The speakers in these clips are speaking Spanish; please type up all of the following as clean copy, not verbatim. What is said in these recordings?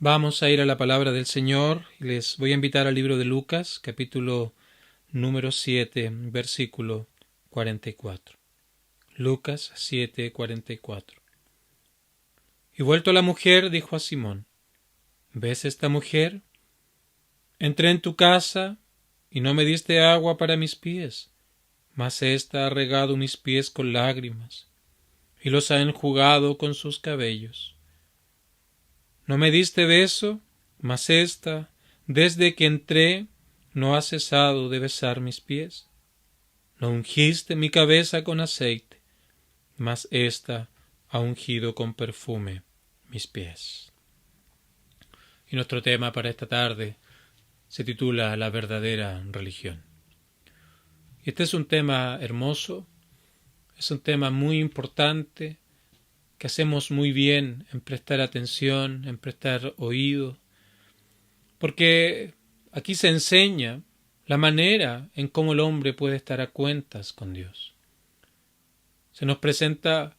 Vamos a ir a la palabra del Señor y les voy a invitar al libro de Lucas, capítulo número 7, versículo 44. Lucas 7, 44. Y vuelto la mujer, dijo a Simón: ¿Ves esta mujer? Entré en tu casa y no me diste agua para mis pies, mas ésta ha regado mis pies con lágrimas y los ha enjugado con sus cabellos. No me diste beso, mas ésta, desde que entré, no ha cesado de besar mis pies. No ungiste mi cabeza con aceite, mas ésta ha ungido con perfume mis pies. Y nuestro tema para esta tarde se titula La verdadera religión. Y este es un tema hermoso, es un tema muy importante, que hacemos muy bien en prestar atención, en prestar oído, porque aquí se enseña la manera en cómo el hombre puede estar a cuentas con Dios. Se nos presenta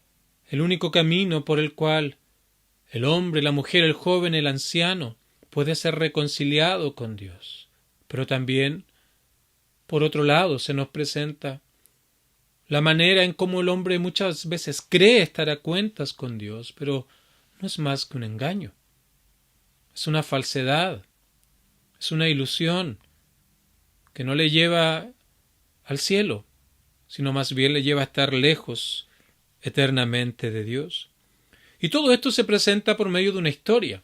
el único camino por el cual el hombre, la mujer, el joven, el anciano puede ser reconciliado con Dios. Pero también, por otro lado, se nos presenta la manera en cómo el hombre muchas veces cree estar a cuentas con Dios, pero no es más que un engaño. Es una falsedad, es una ilusión que no le lleva al cielo, sino más bien le lleva a estar lejos eternamente de Dios. Y todo esto se presenta por medio de una historia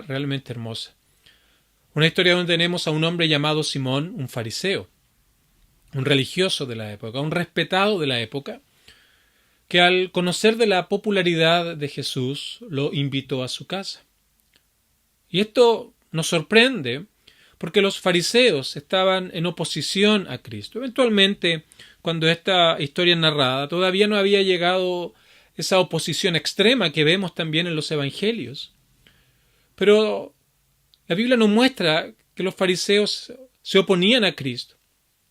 realmente hermosa. Una historia donde tenemos a un hombre llamado Simón, un fariseo, un religioso de la época, un respetado de la época, que al conocer de la popularidad de Jesús lo invitó a su casa. Y esto nos sorprende porque los fariseos estaban en oposición a Cristo. Eventualmente, cuando esta historia es narrada, todavía no había llegado esa oposición extrema que vemos también en los evangelios. Pero la Biblia nos muestra que los fariseos se oponían a Cristo.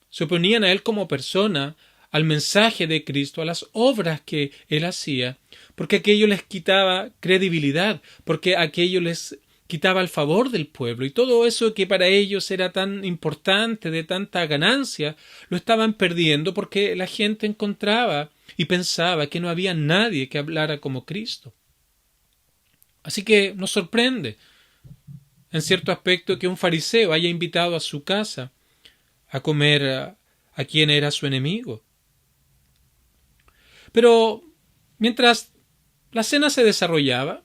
Se oponían a Él como persona, al mensaje de Cristo, a las obras que Él hacía, porque aquello les quitaba credibilidad, porque aquello les quitaba el favor del pueblo, y todo eso que para ellos era tan importante, de tanta ganancia, lo estaban perdiendo porque la gente encontraba y pensaba que no había nadie que hablara como Cristo. Así que nos sorprende, en cierto aspecto, que un fariseo haya invitado a su casa a comer a quien era su enemigo. Pero mientras la cena se desarrollaba,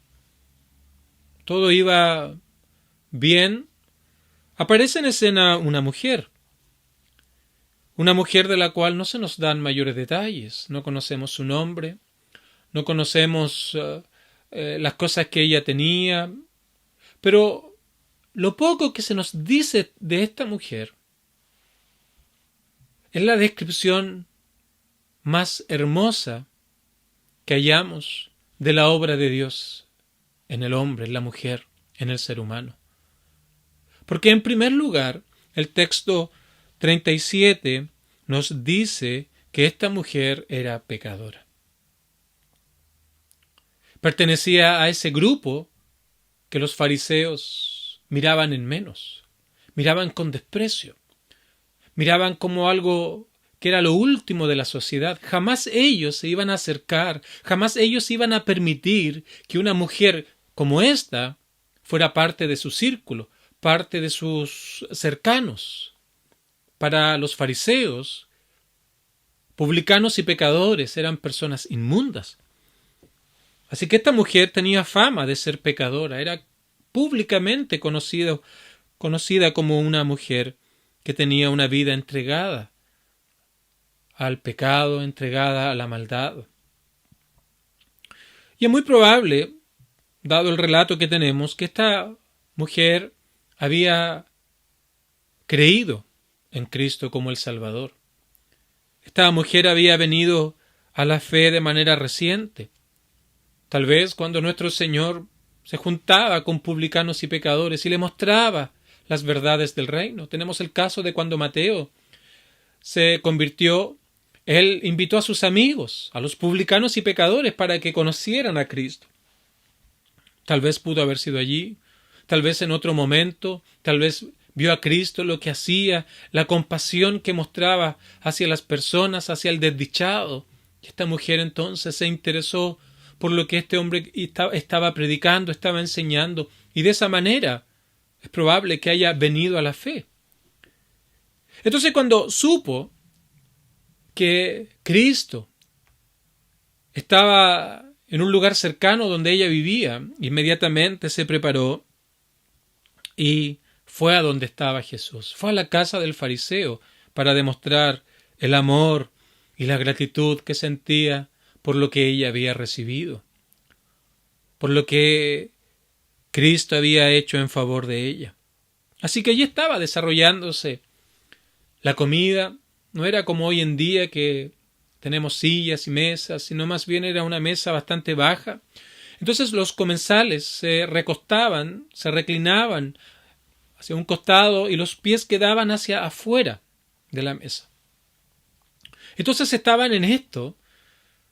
todo iba bien, aparece en escena una mujer de la cual no se nos dan mayores detalles, no conocemos su nombre, no conocemos las cosas que ella tenía, pero lo poco que se nos dice de esta mujer es la descripción más hermosa que hallamos de la obra de Dios en el hombre, en la mujer, en el ser humano. Porque en primer lugar, el texto 37 nos dice que esta mujer era pecadora. Pertenecía a ese grupo que los fariseos miraban en menos, miraban con desprecio, miraban como algo que era lo último de la sociedad. Jamás ellos se iban a acercar, jamás ellos iban a permitir que una mujer como esta fuera parte de su círculo, parte de sus cercanos. Para los fariseos, publicanos y pecadores eran personas inmundas. Así que esta mujer tenía fama de ser pecadora, era públicamente conocida como una mujer que tenía una vida entregada al pecado, entregada a la maldad. Y es muy probable, dado el relato que tenemos, que esta mujer había creído en Cristo como el Salvador. Esta mujer había venido a la fe de manera reciente. Tal vez cuando nuestro Señor se juntaba con publicanos y pecadores y le mostraba las verdades del reino. Tenemos el caso de cuando Mateo se convirtió. Él invitó a sus amigos, a los publicanos y pecadores, para que conocieran a Cristo. Tal vez pudo haber sido allí tal vez en otro momento, tal vez vio a Cristo lo que hacía, la compasión que mostraba hacia las personas, hacia el desdichado. Y esta mujer entonces se interesó por lo que este hombre estaba predicando, estaba enseñando, y de esa manera es probable que haya venido a la fe. Entonces, cuando supo que Cristo estaba en un lugar cercano donde ella vivía, inmediatamente se preparó y fue a donde estaba Jesús. Fue a la casa del fariseo para demostrar el amor y la gratitud que sentía por lo que ella había recibido, por lo que Cristo había hecho en favor de ella. Así que allí estaba desarrollándose la comida. No era como hoy en día que tenemos sillas y mesas, sino más bien era una mesa bastante baja. Entonces los comensales se recostaban, se reclinaban hacia un costado y los pies quedaban hacia afuera de la mesa. Entonces estaban en esto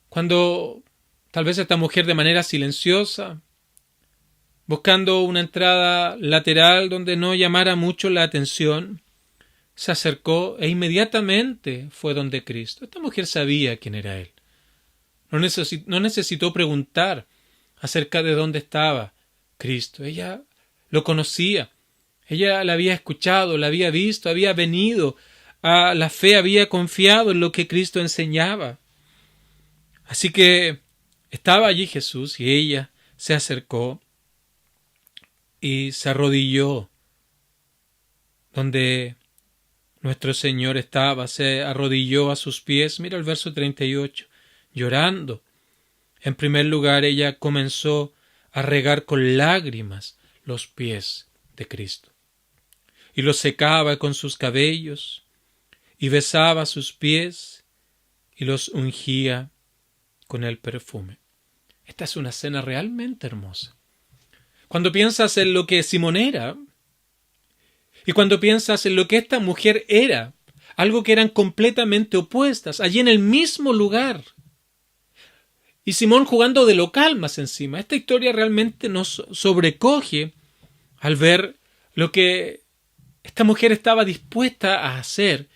cuando tal vez esta mujer, de manera silenciosa, buscando una entrada lateral donde no llamara mucho la atención, se acercó e inmediatamente fue donde Cristo. Esta mujer sabía quién era Él. No necesitó preguntar acerca de dónde estaba Cristo. Ella lo conocía. Ella la había escuchado, la había visto, había venido a la fe, había confiado en lo que Cristo enseñaba. Así que estaba allí Jesús y ella se acercó y se arrodilló donde nuestro Señor estaba, se arrodilló a sus pies. Mira el verso 38, llorando. En primer lugar, ella comenzó a regar con lágrimas los pies de Cristo, y los secaba con sus cabellos, y besaba sus pies, y los ungía con el perfume. Esta es una escena realmente hermosa. Cuando piensas en lo que Simón era, y cuando piensas en lo que esta mujer era, algo que eran completamente opuestas, allí en el mismo lugar, y Simón jugando de local más encima, esta historia realmente nos sobrecoge al ver lo que esta mujer estaba dispuesta a hacer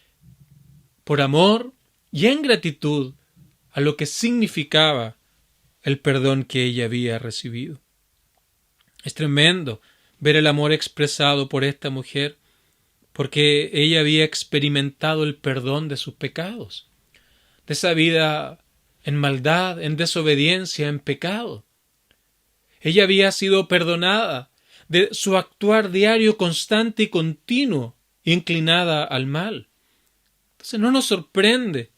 por amor y en gratitud a lo que significaba el perdón que ella había recibido. Es tremendo ver el amor expresado por esta mujer, porque ella había experimentado el perdón de sus pecados, de esa vida en maldad, en desobediencia, en pecado. Ella había sido perdonada de su actuar diario, constante y continuo, inclinada al mal. Entonces no nos sorprende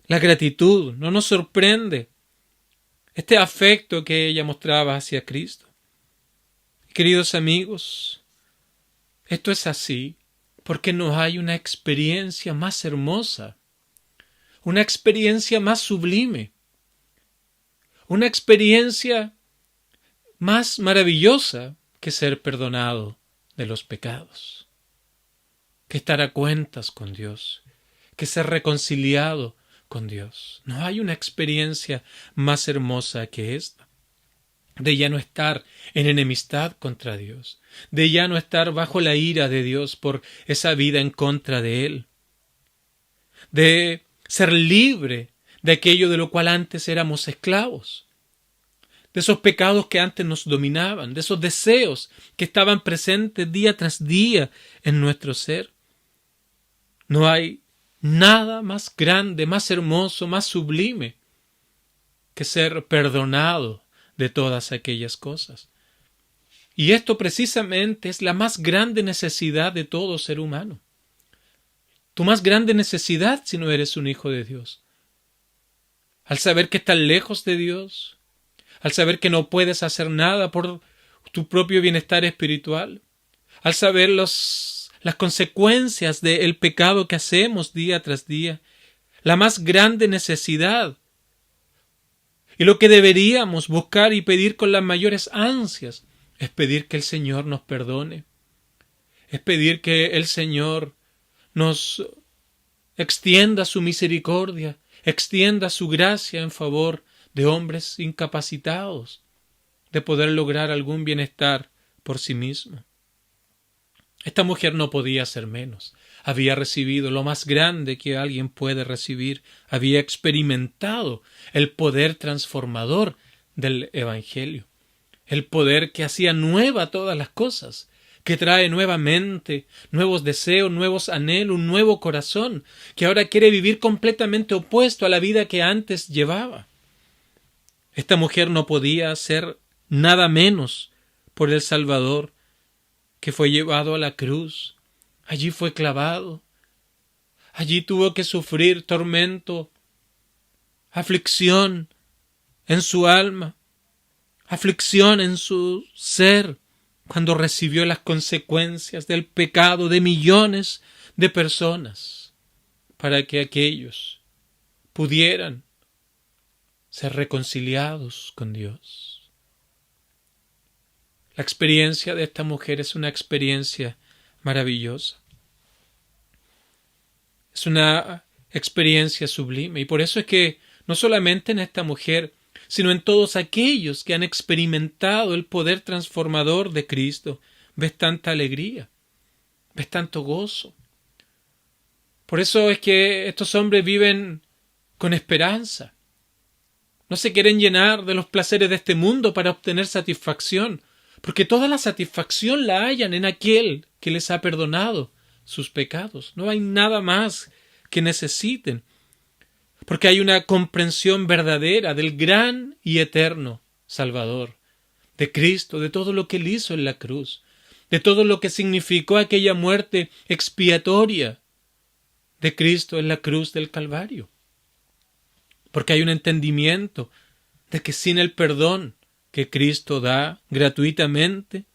la gratitud, no nos sorprende este afecto que ella mostraba hacia Cristo. Queridos amigos, esto es así porque no hay una experiencia más hermosa, una experiencia más sublime, una experiencia más maravillosa que ser perdonado de los pecados, que estar a cuentas con Dios, que ser reconciliado con Dios. No hay una experiencia más hermosa que esta, de ya no estar en enemistad contra Dios, de ya no estar bajo la ira de Dios por esa vida en contra de Él, de ser libre de aquello de lo cual antes éramos esclavos, de esos pecados que antes nos dominaban, de esos deseos que estaban presentes día tras día en nuestro ser. No hay nada más grande, más hermoso, más sublime que ser perdonado de todas aquellas cosas. Y esto precisamente es la más grande necesidad de todo ser humano. Tu más grande necesidad si no eres un hijo de Dios. Al saber que estás lejos de Dios, al saber que no puedes hacer nada por tu propio bienestar espiritual, al saber las consecuencias del pecado que hacemos día tras día, la más grande necesidad y lo que deberíamos buscar y pedir con las mayores ansias es pedir que el Señor nos perdone, es pedir que el Señor nos extienda su misericordia, extienda su gracia en favor de hombres incapacitados de poder lograr algún bienestar por sí mismo. Esta mujer no podía ser menos. Había recibido lo más grande que alguien puede recibir. Había experimentado el poder transformador del Evangelio. El poder que hacía nueva todas las cosas, que trae nuevamente nuevos deseos, nuevos anhelos, un nuevo corazón, que ahora quiere vivir completamente opuesto a la vida que antes llevaba. Esta mujer no podía ser nada menos por el Salvador, que fue llevado a la cruz. Allí fue clavado. Allí tuvo que sufrir tormento, aflicción en su alma, aflicción en su ser, cuando recibió las consecuencias del pecado de millones de personas, para que aquellos pudieran ser reconciliados con Dios. La experiencia de esta mujer es una experiencia maravillosa. Es una experiencia sublime, y por eso es que no solamente en esta mujer, sino en todos aquellos que han experimentado el poder transformador de Cristo, ves tanta alegría, ves tanto gozo. Por eso es que estos hombres viven con esperanza. No se quieren llenar de los placeres de este mundo para obtener satisfacción, porque toda la satisfacción la hallan en aquel que les ha perdonado sus pecados. No hay nada más que necesiten, porque hay una comprensión verdadera del gran y eterno Salvador, de Cristo, de todo lo que Él hizo en la cruz, de todo lo que significó aquella muerte expiatoria de Cristo en la cruz del Calvario. Porque hay un entendimiento de que sin el perdón que Cristo da gratuitamente,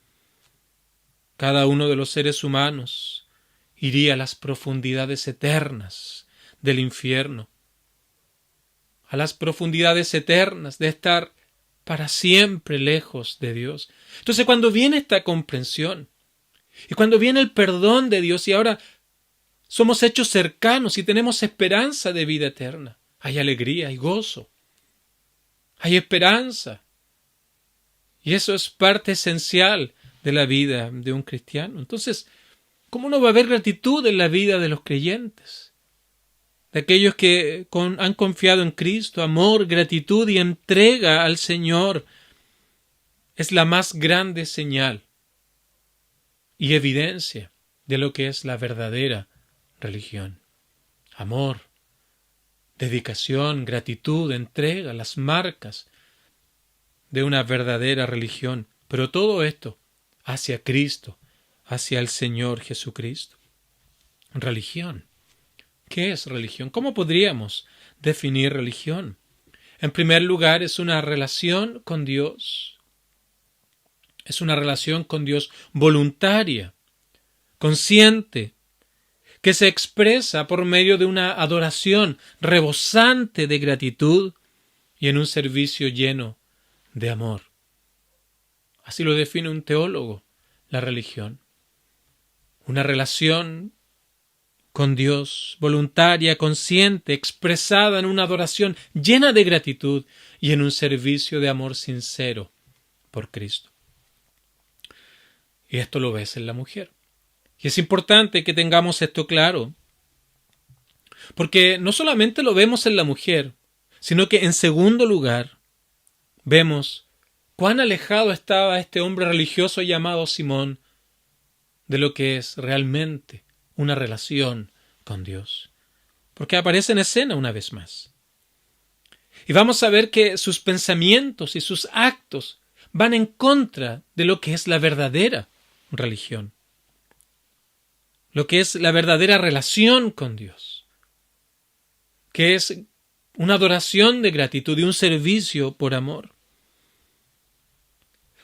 cada uno de los seres humanos iría a las profundidades eternas del infierno, a las profundidades eternas de estar para siempre lejos de Dios. Entonces, cuando viene esta comprensión y cuando viene el perdón de Dios y ahora somos hechos cercanos y tenemos esperanza de vida eterna, hay alegría, hay gozo, hay esperanza. Y eso es parte esencial de la vida de un cristiano. Entonces, ¿cómo no va a haber gratitud en la vida de los creyentes? De aquellos que han confiado en Cristo, amor, gratitud y entrega al Señor es la más grande señal y evidencia de lo que es la verdadera religión. Amor, dedicación, gratitud, entrega, las marcas de una verdadera religión, pero todo esto hacia Cristo, hacia el Señor Jesucristo. Religión. ¿Qué es religión? ¿Cómo podríamos definir religión? En primer lugar, es una relación con Dios. Es una relación con Dios voluntaria, consciente, que se expresa por medio de una adoración rebosante de gratitud y en un servicio lleno de amor. Así lo define un teólogo, la religión. Una relación con Dios, voluntaria, consciente, expresada en una adoración llena de gratitud y en un servicio de amor sincero por Cristo. Y esto lo ves en la mujer. Y es importante que tengamos esto claro, porque no solamente lo vemos en la mujer, sino que en segundo lugar vemos cuán alejado estaba este hombre religioso llamado Simón de lo que es realmente una relación con Dios. Porque aparece en escena una vez más. Y vamos a ver que sus pensamientos y sus actos van en contra de lo que es la verdadera religión. Lo que es la verdadera relación con Dios. Que es una adoración de gratitud y un servicio por amor.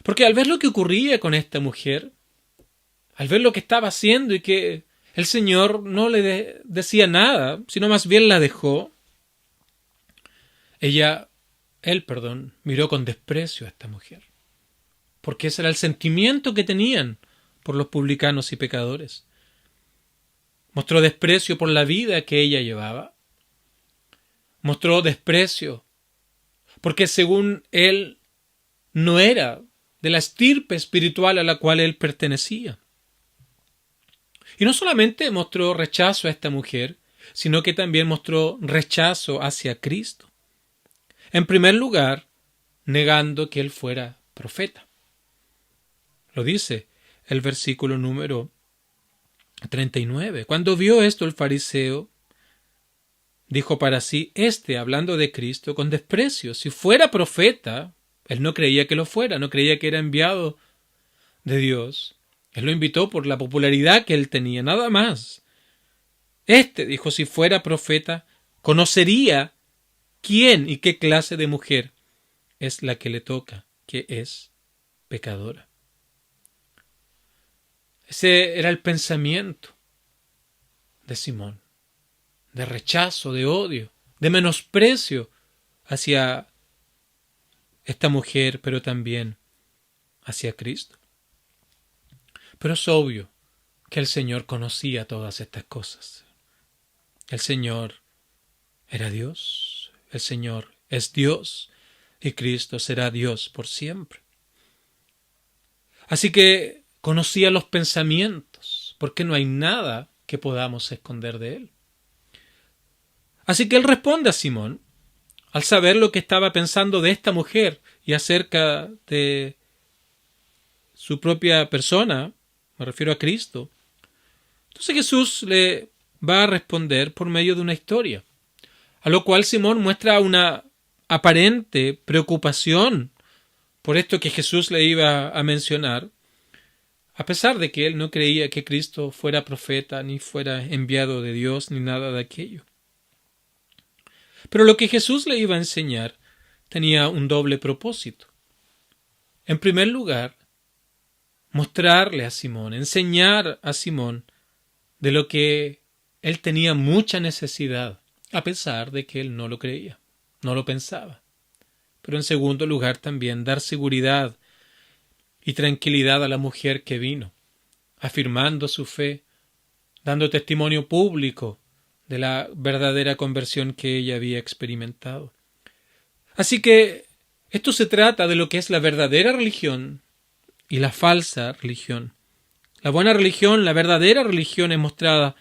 Porque al ver lo que ocurría con esta mujer, al ver lo que estaba haciendo y que el Señor no le decía nada, sino más bien la dejó, él, miró con desprecio a esta mujer. Porque ese era el sentimiento que tenían por los publicanos y pecadores. Mostró desprecio por la vida que ella llevaba. Mostró desprecio porque según él no era de la estirpe espiritual a la cual él pertenecía. Y no solamente mostró rechazo a esta mujer, sino que también mostró rechazo hacia Cristo. En primer lugar, negando que él fuera profeta. Lo dice el versículo número 39. Cuando vio esto el fariseo, dijo para sí, hablando de Cristo, con desprecio, si fuera profeta, él no creía que lo fuera, no creía que era enviado de Dios. Él lo invitó por la popularidad que él tenía, nada más. Dijo, si fuera profeta, conocería quién y qué clase de mujer es la que le toca, que es pecadora. Ese era el pensamiento de Simón, de rechazo, de odio, de menosprecio hacia esta mujer, pero también hacia Cristo. Pero es obvio que el Señor conocía todas estas cosas. El Señor era Dios, el Señor es Dios y Cristo será Dios por siempre. Así que conocía los pensamientos, porque no hay nada que podamos esconder de él. Así que él responde a Simón, al saber lo que estaba pensando de esta mujer y acerca de su propia persona, me refiero a Cristo. Entonces Jesús le va a responder por medio de una historia, a lo cual Simón muestra una aparente preocupación por esto que Jesús le iba a mencionar, a pesar de que él no creía que Cristo fuera profeta, ni fuera enviado de Dios, ni nada de aquello. Pero lo que Jesús le iba a enseñar tenía un doble propósito. En primer lugar, mostrarle a Simón, enseñar a Simón de lo que él tenía mucha necesidad, a pesar de que él no lo creía, no lo pensaba. Pero en segundo lugar también dar seguridad y tranquilidad a la mujer que vino, afirmando su fe, dando testimonio público de la verdadera conversión que ella había experimentado. Así que esto se trata de lo que es la verdadera religión y la falsa religión. La buena religión, la verdadera religión es mostrada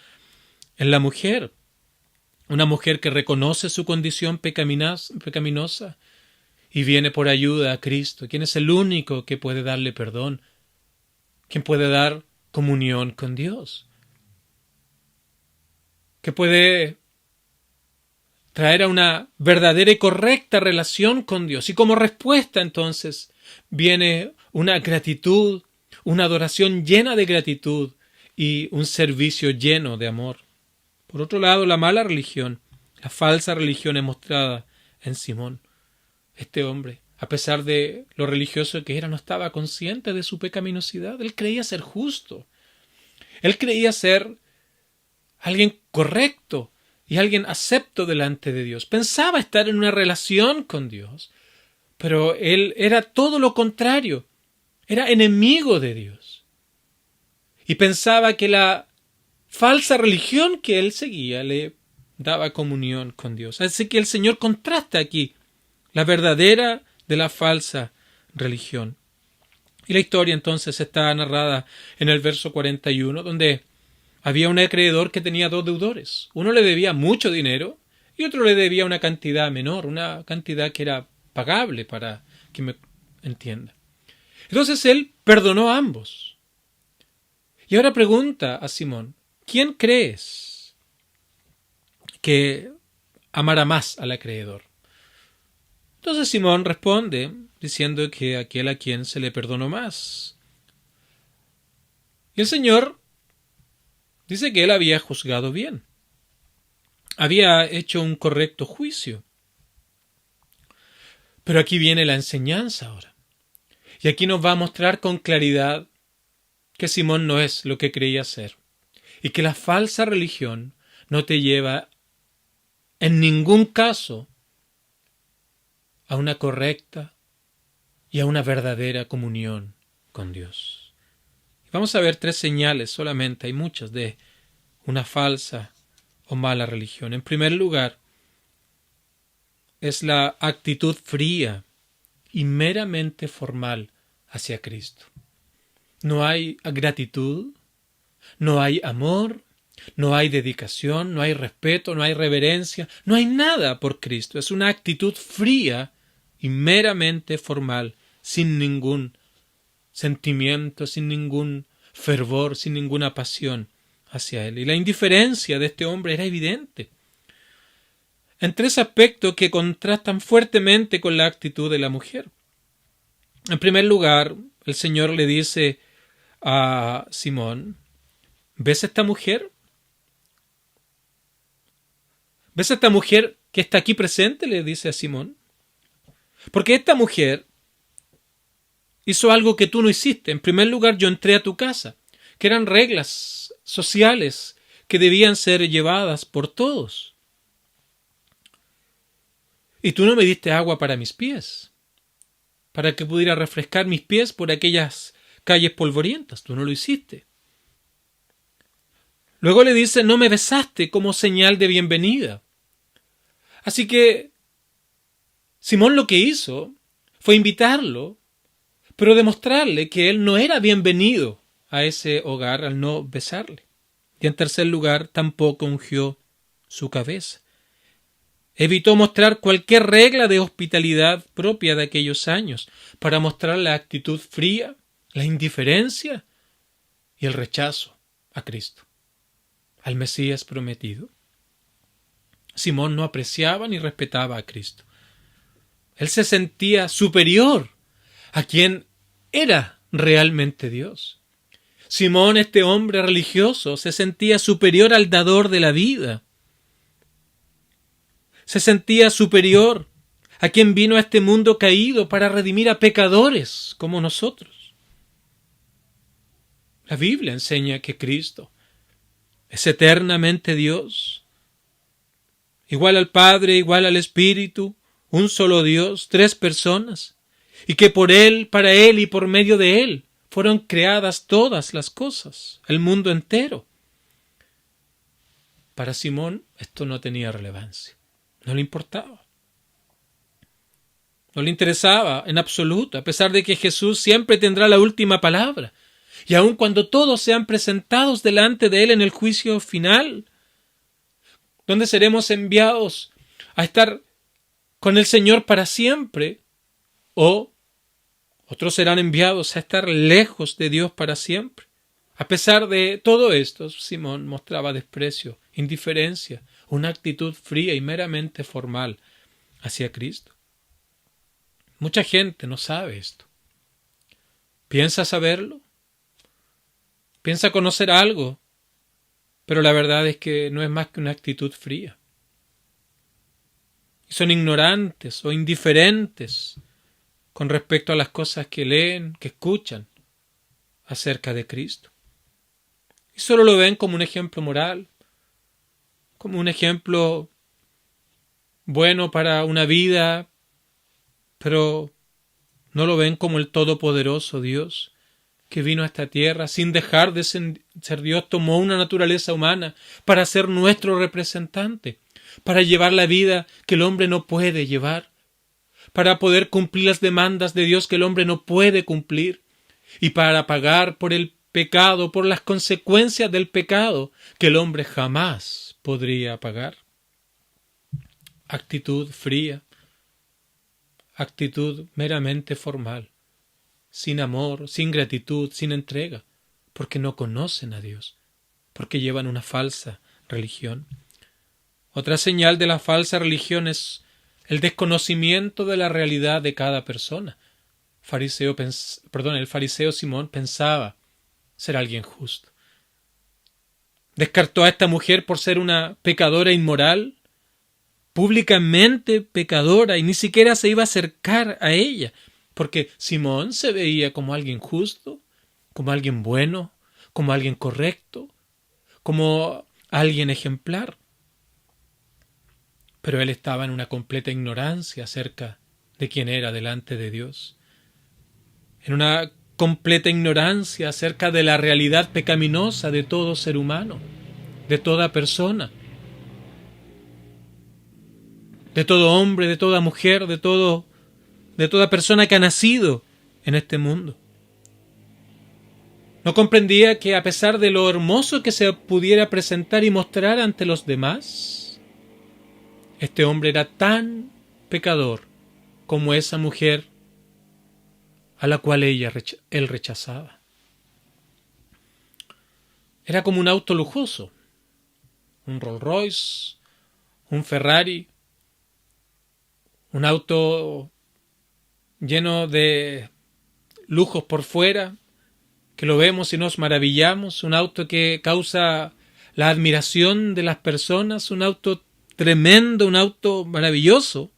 en la mujer, una mujer que reconoce su condición pecaminosa y viene por ayuda a Cristo, quien es el único que puede darle perdón, quien puede dar comunión con Dios, que puede traer a una verdadera y correcta relación con Dios. Y como respuesta entonces viene una gratitud, una adoración llena de gratitud y un servicio lleno de amor. Por otro lado, la mala religión, la falsa religión es mostrada en Simón. Este hombre, a pesar de lo religioso que era, no estaba consciente de su pecaminosidad. Él creía ser justo. Él creía ser alguien correcto y alguien acepto delante de Dios. Pensaba estar en una relación con Dios, pero él era todo lo contrario. Era enemigo de Dios. Y pensaba que la falsa religión que él seguía le daba comunión con Dios. Así que el Señor contrasta aquí la verdadera de la falsa religión. Y la historia entonces está narrada en el verso 41, donde había un acreedor que tenía dos deudores. Uno le debía mucho dinero y otro le debía una cantidad menor, una cantidad que era pagable, para que me entienda. Entonces él perdonó a ambos. Y ahora pregunta a Simón, ¿quién crees que amará más al acreedor? Entonces Simón responde diciendo que aquel a quien se le perdonó más. Y el Señor dice que él había juzgado bien. Había hecho un correcto juicio. Pero aquí viene la enseñanza ahora. Y aquí nos va a mostrar con claridad que Simón no es lo que creía ser. Y que la falsa religión no te lleva en ningún caso a una correcta y a una verdadera comunión con Dios. Y vamos a ver 3 señales solamente, hay muchas, de una falsa o mala religión. En primer lugar, es la actitud fría y meramente formal hacia Cristo. No hay gratitud, no hay amor, no hay dedicación, no hay respeto, no hay reverencia, no hay nada por Cristo. Es una actitud fría y meramente formal, sin ningún sentimiento, sin ningún fervor, sin ninguna pasión hacia Él. Y la indiferencia de este hombre era evidente, en tres aspectos que contrastan fuertemente con la actitud de la mujer. En primer lugar, el Señor le dice a Simón: ¿ves esta mujer? ¿Ves a esta mujer que está aquí presente?, le dice a Simón. Porque esta mujer hizo algo que tú no hiciste. En primer lugar, yo entré a tu casa, que eran reglas sociales que debían ser llevadas por todos. Y tú no me diste agua para mis pies, para que pudiera refrescar mis pies por aquellas calles polvorientas. Tú no lo hiciste. Luego le dice: no me besaste como señal de bienvenida. Así que Simón lo que hizo fue invitarlo, pero demostrarle que él no era bienvenido a ese hogar al no besarle. Y en tercer lugar, tampoco ungió su cabeza. Evitó mostrar cualquier regla de hospitalidad propia de aquellos años para mostrar la actitud fría, la indiferencia y el rechazo a Cristo, al Mesías prometido. Simón no apreciaba ni respetaba a Cristo. Él se sentía superior a quien era realmente Dios. Simón, este hombre religioso, se sentía superior al dador de la vida. Se sentía superior a quien vino a este mundo caído para redimir a pecadores como nosotros. La Biblia enseña que Cristo es eternamente Dios, igual al Padre, igual al Espíritu, un solo Dios, tres personas, y que por Él, para Él y por medio de Él fueron creadas todas las cosas, el mundo entero. Para Simón esto no tenía relevancia, no le importaba, no le interesaba en absoluto, a pesar de que Jesús siempre tendrá la última palabra, y aun cuando todos sean presentados delante de Él en el juicio final, donde seremos enviados a estar con el Señor para siempre, o otros serán enviados a estar lejos de Dios para siempre. A pesar de todo esto, Simón mostraba desprecio, indiferencia, una actitud fría y meramente formal hacia Cristo. Mucha gente no sabe esto. Piensa saberlo, piensa conocer algo, pero la verdad es que no es más que una actitud fría. Y son ignorantes o indiferentes con respecto a las cosas que leen, que escuchan acerca de Cristo. Y solo lo ven como un ejemplo moral, como un ejemplo bueno para una vida, pero no lo ven como el todopoderoso Dios que vino a esta tierra sin dejar de ser Dios, tomó una naturaleza humana para ser nuestro representante, para llevar la vida que el hombre no puede llevar, para poder cumplir las demandas de Dios que el hombre no puede cumplir, y para pagar por el pecado, por las consecuencias del pecado que el hombre jamás podría pagar. Actitud fría, actitud meramente formal, sin amor, sin gratitud, sin entrega, porque no conocen a Dios, porque llevan una falsa religión. Otra señal de la falsa religión es el desconocimiento de la realidad de cada persona. El fariseo Simón pensaba ser alguien justo. Descartó a esta mujer por ser una pecadora inmoral, públicamente pecadora, y ni siquiera se iba a acercar a ella, porque Simón se veía como alguien justo, como alguien bueno, como alguien correcto, como alguien ejemplar. Pero él estaba en una completa ignorancia acerca de quién era delante de Dios, en una completa ignorancia acerca de la realidad pecaminosa de todo ser humano, de toda persona, de todo hombre, de toda mujer, de toda persona que ha nacido en este mundo. No comprendía que a pesar de lo hermoso que se pudiera presentar y mostrar ante los demás, este hombre era tan pecador como esa mujer a la cual él rechazaba. Era como un auto lujoso, un Rolls Royce, un Ferrari, un auto lleno de lujos por fuera, que lo vemos y nos maravillamos, un auto que causa la admiración de las personas, un auto tremendo, un auto maravilloso,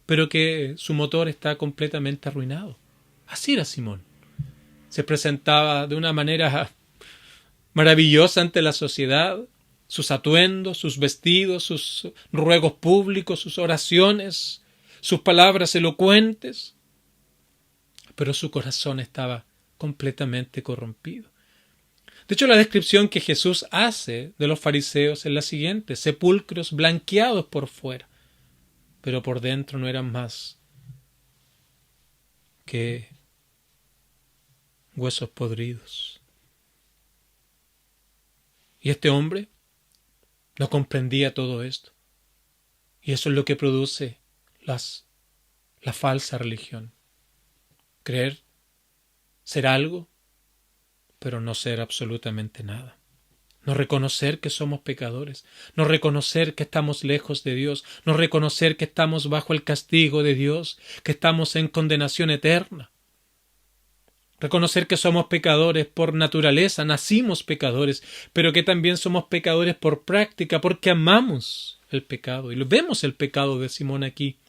pero que su motor está completamente arruinado. Así era Simón. Se presentaba de una manera maravillosa ante la sociedad, sus atuendos, sus vestidos, sus ruegos públicos, sus oraciones, sus palabras elocuentes, pero su corazón estaba completamente corrompido. De hecho, la descripción que Jesús hace de los fariseos es la siguiente: sepulcros blanqueados por fuera, pero por dentro no eran más que huesos podridos. Y este hombre no comprendía todo esto. Y eso es lo que produce la falsa religión. Creer ser algo, pero no ser absolutamente nada. No reconocer que somos pecadores, no reconocer que estamos lejos de Dios, no reconocer que estamos bajo el castigo de Dios, que estamos en condenación eterna. Reconocer que somos pecadores por naturaleza, nacimos pecadores, pero que también somos pecadores por práctica, porque amamos el pecado. Y vemos el pecado de Simón aquí.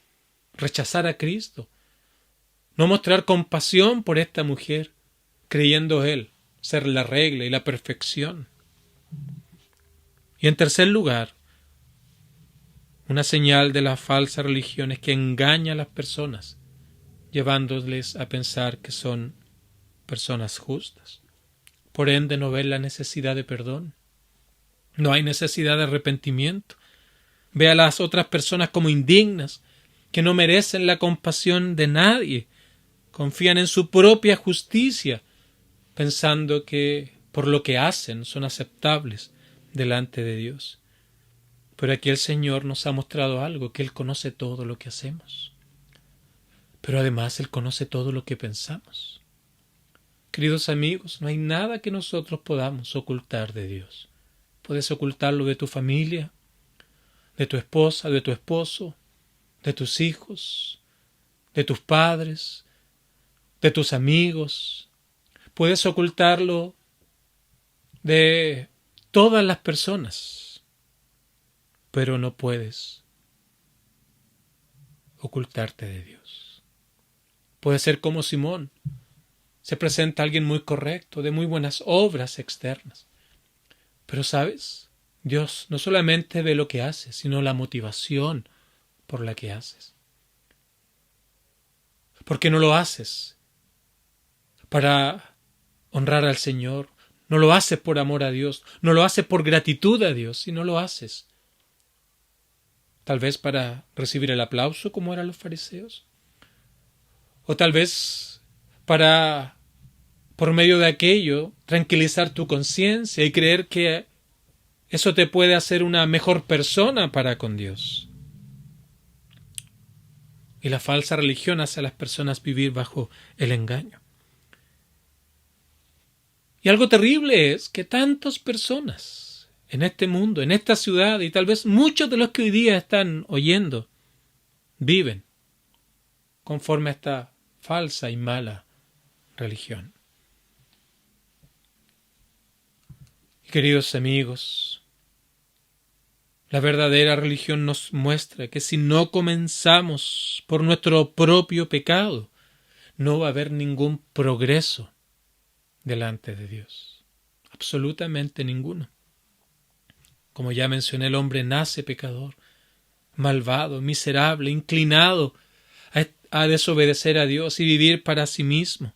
Rechazar a Cristo. No mostrar compasión por esta mujer, creyendo él ser la regla y la perfección. Y en tercer lugar, una señal de la falsa religión es que engaña a las personas, llevándoles a pensar que son personas justas. Por ende, no ven la necesidad de perdón. No hay necesidad de arrepentimiento. Ve a las otras personas como indignas, que no merecen la compasión de nadie. Confían en su propia justicia, pensando que por lo que hacen son aceptables delante de Dios. Pero aquí el Señor nos ha mostrado algo, que Él conoce todo lo que hacemos. Pero además Él conoce todo lo que pensamos. Queridos amigos, no hay nada que nosotros podamos ocultar de Dios. Puedes ocultarlo de tu familia, de tu esposa, de tu esposo, de tus hijos, de tus padres, de tus amigos. Puedes ocultarlo de todas las personas, pero no puedes ocultarte de Dios. Puedes ser como Simón. Se presenta alguien muy correcto, de muy buenas obras externas. Pero, ¿sabes? Dios no solamente ve lo que haces, sino la motivación por la que haces. ¿Por qué no lo haces para honrar al Señor? No lo haces por amor a Dios, no lo haces por gratitud a Dios, sino lo haces tal vez para recibir el aplauso como eran los fariseos, o tal vez para, por medio de aquello, tranquilizar tu conciencia y creer que eso te puede hacer una mejor persona para con Dios. Y la falsa religión hace a las personas vivir bajo el engaño. Y algo terrible es que tantas personas en este mundo, en esta ciudad, y tal vez muchos de los que hoy día están oyendo, viven conforme a esta falsa y mala religión. Y queridos amigos, la verdadera religión nos muestra que si no comenzamos por nuestro propio pecado, no va a haber ningún progreso delante de Dios. Absolutamente ninguno. Como ya mencioné, el hombre nace pecador, malvado, miserable, inclinado a desobedecer a Dios y vivir para sí mismo.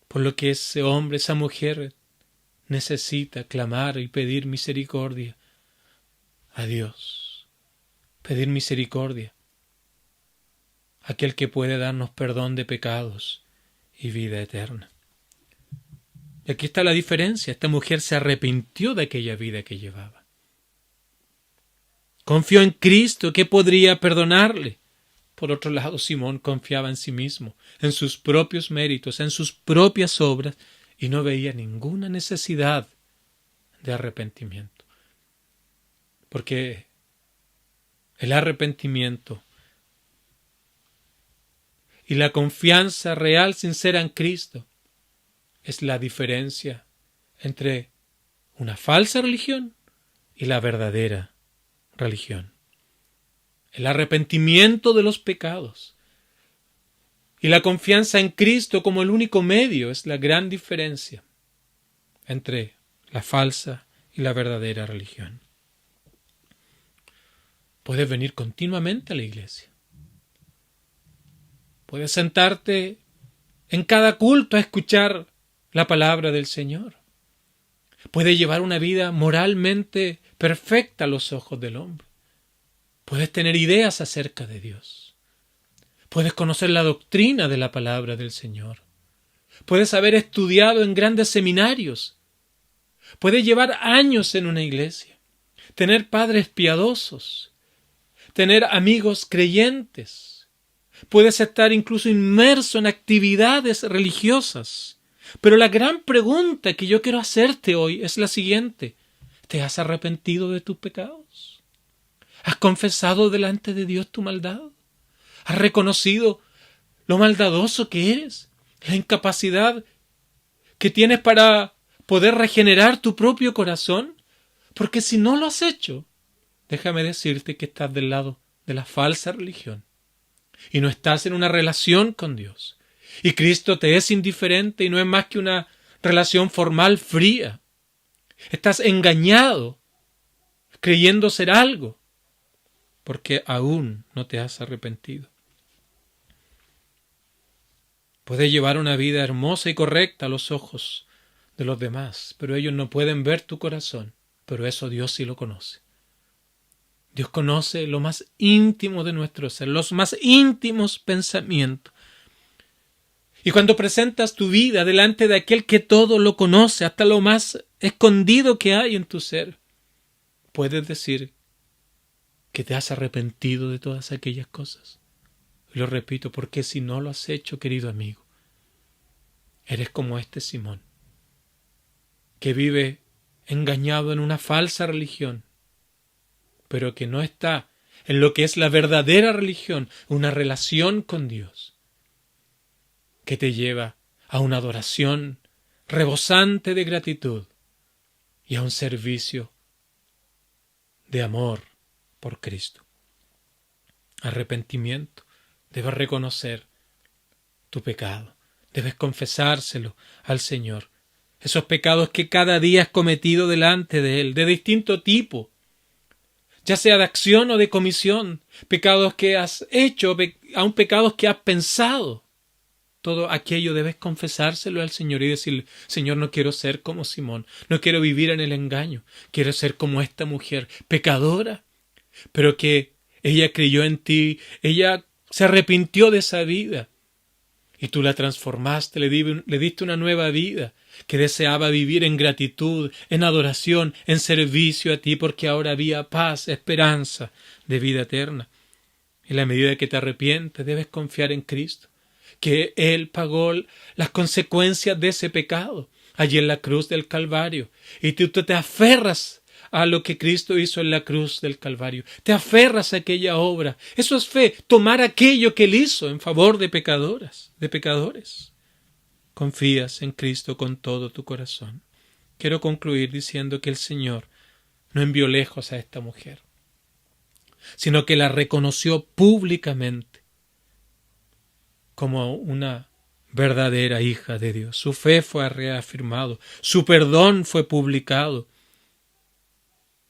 Por lo que ese hombre, esa mujer, necesita clamar y pedir misericordia a Dios. Pedir misericordia aquel que puede darnos perdón de pecados y vida eterna. Y aquí está la diferencia. Esta mujer se arrepintió de aquella vida que llevaba. Confió en Cristo, que podría perdonarle. Por otro lado, Simón confiaba en sí mismo, en sus propios méritos, en sus propias obras, y no veía ninguna necesidad de arrepentimiento. Porque el arrepentimiento y la confianza real, sincera en Cristo es la diferencia entre una falsa religión y la verdadera religión. El arrepentimiento de los pecados y la confianza en Cristo como el único medio es la gran diferencia entre la falsa y la verdadera religión. Puedes venir continuamente a la iglesia. Puedes sentarte en cada culto a escuchar la palabra del Señor. Puedes llevar una vida moralmente perfecta a los ojos del hombre. Puedes tener ideas acerca de Dios. Puedes conocer la doctrina de la palabra del Señor. Puedes haber estudiado en grandes seminarios. Puedes llevar años en una iglesia. Tener padres piadosos. Tener amigos creyentes. Puedes estar incluso inmerso en actividades religiosas. Pero la gran pregunta que yo quiero hacerte hoy es la siguiente. ¿Te has arrepentido de tus pecados? ¿Has confesado delante de Dios tu maldad? ¿Has reconocido lo maldadoso que eres? La incapacidad que tienes para poder regenerar tu propio corazón. Porque si no lo has hecho, déjame decirte que estás del lado de la falsa religión y no estás en una relación con Dios. Y Cristo te es indiferente y no es más que una relación formal fría. Estás engañado, creyendo ser algo, porque aún no te has arrepentido. Puedes llevar una vida hermosa y correcta a los ojos de los demás, pero ellos no pueden ver tu corazón, pero eso Dios sí lo conoce. Dios conoce lo más íntimo de nuestro ser, los más íntimos pensamientos. Y cuando presentas tu vida delante de aquel que todo lo conoce, hasta lo más escondido que hay en tu ser, puedes decir que te has arrepentido de todas aquellas cosas. Y lo repito, porque si no lo has hecho, querido amigo, eres como este Simón, que vive engañado en una falsa religión, pero que no está en lo que es la verdadera religión, una relación con Dios, que te lleva a una adoración rebosante de gratitud y a un servicio de amor por Cristo. Arrepentimiento. Debes reconocer tu pecado. Debes confesárselo al Señor. Esos pecados que cada día has cometido delante de Él, de distinto tipo, ya sea de acción o de comisión, pecados que has hecho, aun pecados que has pensado. Todo aquello debes confesárselo al Señor y decirle, Señor, no quiero ser como Simón, no quiero vivir en el engaño, quiero ser como esta mujer, pecadora, pero que ella creyó en ti, ella se arrepintió de esa vida y tú la transformaste, le diste una nueva vida, que deseaba vivir en gratitud, en adoración, en servicio a ti, porque ahora había paz, esperanza de vida eterna. En la medida que te arrepientes, debes confiar en Cristo, que Él pagó las consecuencias de ese pecado allí en la cruz del Calvario, y tú te aferras a lo que Cristo hizo en la cruz del Calvario, te aferras a aquella obra. Eso es fe, tomar aquello que Él hizo en favor de pecadores. Confías en Cristo con todo tu corazón. Quiero concluir diciendo que el Señor no envió lejos a esta mujer, sino que la reconoció públicamente como una verdadera hija de Dios. Su fe fue reafirmado, su perdón fue publicado.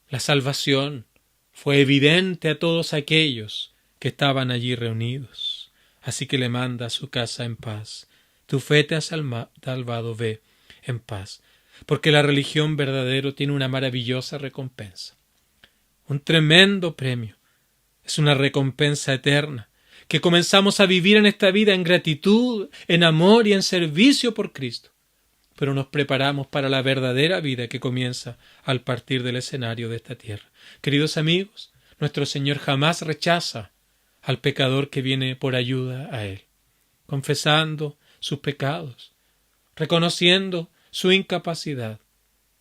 La salvación fue evidente a todos aquellos que estaban allí reunidos. Así que le manda a su casa en paz. Tu fe te ha salvado, ve en paz. Porque la religión verdadera tiene una maravillosa recompensa. Un tremendo premio. Es una recompensa eterna que comenzamos a vivir en esta vida en gratitud, en amor y en servicio por Cristo, pero nos preparamos para la verdadera vida que comienza al partir del escenario de esta tierra. Queridos amigos, nuestro Señor jamás rechaza al pecador que viene por ayuda a Él, confesando sus pecados, reconociendo su incapacidad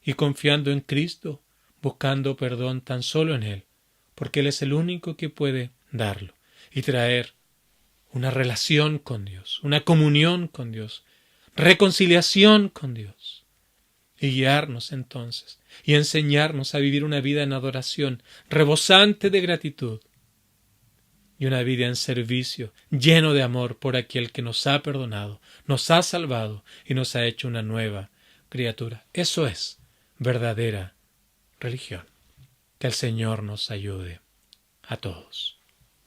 y confiando en Cristo, buscando perdón tan solo en Él, porque Él es el único que puede darlo y traer una relación con Dios, una comunión con Dios, reconciliación con Dios, y guiarnos entonces y enseñarnos a vivir una vida en adoración rebosante de gratitud y una vida en servicio lleno de amor por aquel que nos ha perdonado, nos ha salvado y nos ha hecho una nueva criatura. Eso es verdadera religión. Que el Señor nos ayude a todos.